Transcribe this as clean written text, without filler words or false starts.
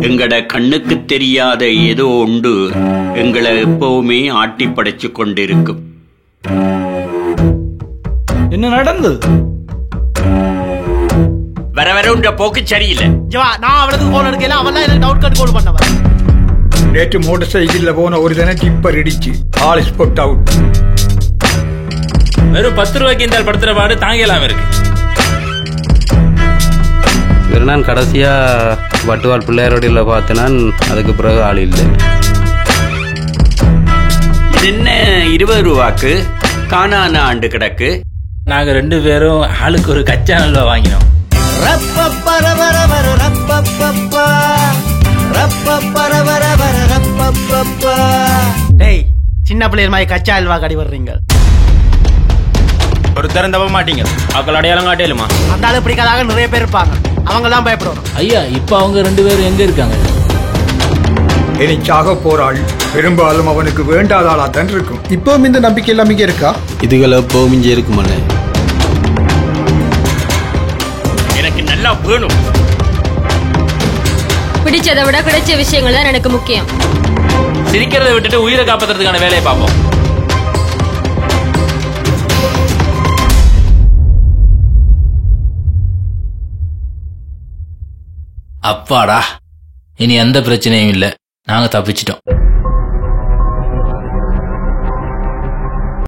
எங்கட கண்ணுக்கு தெரியாத ஏதோ உண்டு எங்களை எப்பவுமே ஆட்டி படைச்சு கொண்டிருக்கும். என்ன நடந்தது? வர வர உண்ட போக்கு சரியில்லை. நான் அவளுக்கு போன் எடுக்கல, அவன் தான் டவுட் கட் கோல் பண்ணவன். நேற்று மோட்டர் சைக்கிள்ல போன ஒரு தினம் டிப்பர் இடிச்சு ஆல் ஸ்பாட் அவுட். வெறும் 10 ரூபாய்க்கு இந்த படுத்துற பாடு தாங்கலாம் இருக்கு. நான் கடைசியா வட்டுவால் பிள்ளையாரோட பார்த்தேன். அதுக்கு பிறகு ஆள் இல்லை. என்ன 20 ரூபாக்கு காணான ஆண்டு கிடக்கு. நாங்க 2 பேரும் ஆளுக்கு ஒரு கச்சா நல்வா வாங்கினோம். சின்ன பிள்ளைகள் மாதிரி கச்சா அல்வா கடி வர்றீங்க. ஒரு திறந்தவ மாட்டீங்க. அவர்கள் அடையாளம் காட்டலுமா? அந்த ஆளு பிடிக்காதாக நிறைய பேர் இருப்பாங்க. அவங்க தான் பயப்படுவாங்க. ஐயா, இப்ப அவங்க 2 பேரும் எங்க இருக்காங்க? இனி சாக போறாள் பெரும்பாலும் அவனுக்கு வேண்டாத ஆளா தான் இருக்கும். இப்பவும் இந்த நம்பிக்கை எல்லாமே இருக்கா? இதுகளை எப்பவும் இங்கே இருக்குமாண்ணே. எனக்கு நல்லா வேணும். பிடிச்சதை விட கிடைச்ச விஷயங்கள் தான் எனக்கு முக்கியம். சிரிக்கிறத விட்டுட்டு உயிரை காப்பாத்துறதுக்கான வேலையை பார்ப்போம். அப்பாடா, இனி எந்த பிரச்சனையும் இல்லை. நாங்க தப்பிச்சிட்டோம்.